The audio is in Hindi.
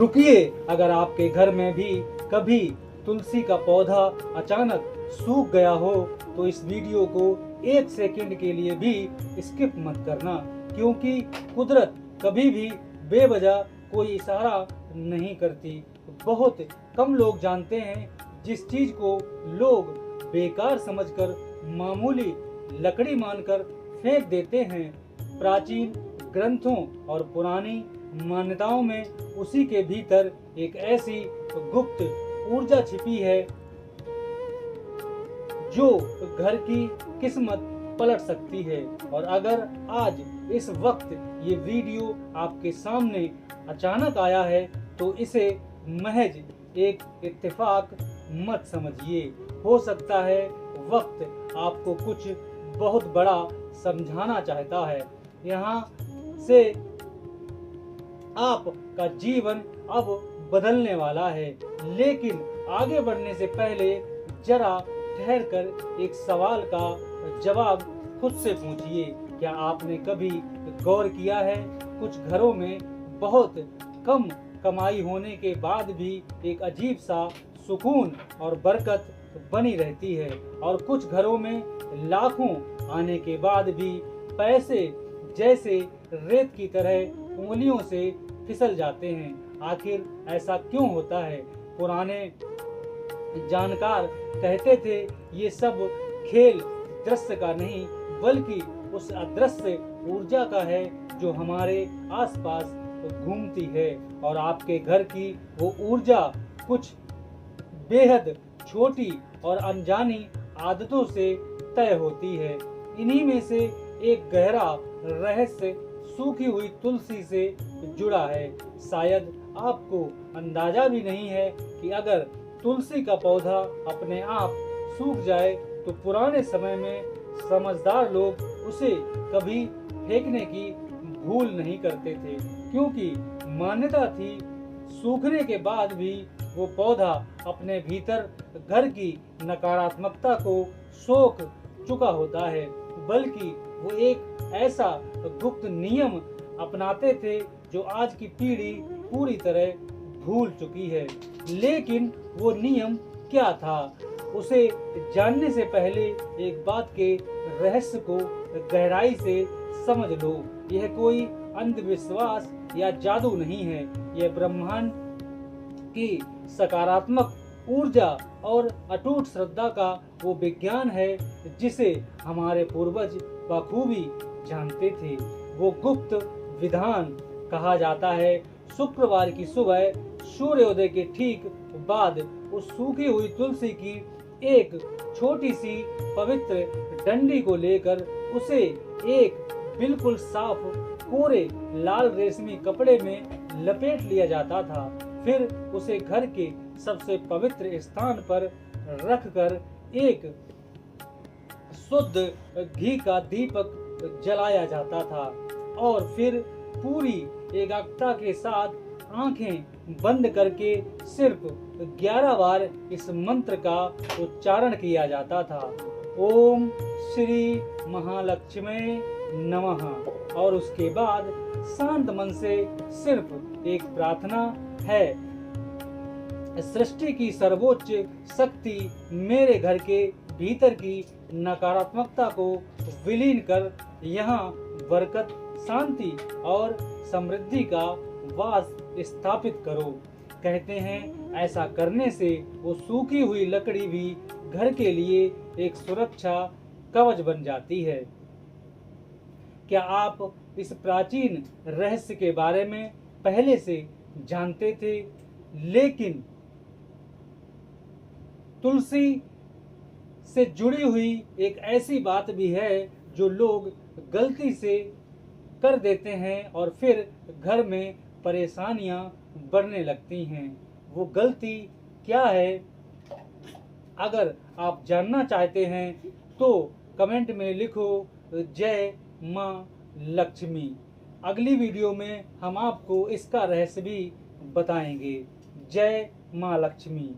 रुकिए, अगर आपके घर में भी कभी तुलसी का पौधा अचानक सूख गया हो तो इस वीडियो को 1 सेकंड के लिए भी स्किप मत करना, क्योंकि कुदरत कभी भी बेवजह कोई इशारा नहीं करती। बहुत कम लोग जानते हैं जिस चीज को लोग बेकार समझकर मामूली लकड़ी मानकर फेंक देते हैं। प्राचीन ग्रंथों और पुरानी मान्यताओं में उसी के भीतर एक ऐसी गुप्त ऊर्जा छिपी है जो घर की किस्मत पलट सकती है। और अगर आज इस वक्त ये वीडियो आपके सामने अचानक आया है तो इसे महज एक इत्तेफाक मत समझिए। हो सकता है वक्त आपको कुछ बहुत बड़ा समझाना चाहता है। यहाँ से आपका जीवन अब बदलने वाला है। लेकिन आगे बढ़ने से पहले जरा ठहर कर एक सवाल का जवाब खुद से पूछिए। क्या आपने कभी गौर किया है, कुछ घरों में बहुत कम कमाई होने के बाद भी एक अजीब सा सुकून और बरकत बनी रहती है, और कुछ घरों में लाखों आने के बाद भी पैसे जैसे रेत की तरह उंगलियों से फिसल जाते हैं। आखिर ऐसा क्यों होता है? पुराने जानकार कहते थे ये सब खेल दृश्य का नहीं बल्कि उस अदृश्य ऊर्जा का है जो हमारे आसपास घूमती है। और आपके घर की वो ऊर्जा कुछ बेहद छोटी और अनजानी आदतों से तय होती है। इन्हीं में से एक गहरा रहस्य सूखी हुई तुलसी से जुड़ा है। शायद आपको अंदाजा भी नहीं है कि अगर तुलसी का पौधा अपने आप सूख जाए तो पुराने समय में समझदार लोग उसे कभी फेंकने की भूल नहीं करते थे, क्योंकि मान्यता थी सूखने के बाद भी वो पौधा अपने भीतर घर की नकारात्मकता को सोख चुका होता है। बल्कि वो एक ऐसा गुप्त नियम अपनाते थे जो आज की पीढ़ी पूरी तरह भूल चुकी है। लेकिन वो नियम क्या था? उसे जानने से पहले एक बात के रहस्य को गहराई से समझ लो। यह कोई अंधविश्वास या जादू नहीं है। यह ब्रह्मांड की सकारात्मक ऊर्जा और अटूट श्रद्धा का वो विज्ञान है जिसे हमारे पूर्वज बखूबी जानते थे। वो गुप्त विधान कहा जाता है। शुक्रवार की सुबह सूर्योदय के ठीक बाद उस सूखी हुई तुलसी की एक छोटी सी पवित्र डंडी को लेकर उसे एक बिल्कुल साफ कोरे लाल रेशमी कपड़े में लपेट लिया जाता था। फिर उसे घर के सबसे पवित्र स्थान पर रखकर एक शुद्ध घी का दीपक जलाया जाता था, और फिर पूरी एकाग्रता के साथ आंखें बंद करके सिर्फ 11 बार इस मंत्र का उच्चारण किया जाता था। ओम श्री महालक्ष्मी नमः। और उसके बाद शांत मन से सिर्फ एक प्रार्थना है, सृष्टि की सर्वोच्च शक्ति मेरे घर के भीतर की नकारात्मकता को विलीन कर यहाँ बरकत, शांति और समृद्धि का वास स्थापित करो। कहते हैं ऐसा करने से वो सूखी हुई लकड़ी भी घर के लिए एक सुरक्षा कवच बन जाती है। क्या आप इस प्राचीन रहस्य के बारे में पहले से जानते थे? लेकिन तुलसी से जुड़ी हुई एक ऐसी बात भी है जो लोग गलती से कर देते हैं और फिर घर में परेशानियां बढ़ने लगती हैं। वो गलती क्या है? अगर आप जानना चाहते हैं तो कमेंट में लिखो जय मां लक्ष्मी। अगली वीडियो में हम आपको इसका रहस्य भी बताएंगे। जय मां लक्ष्मी।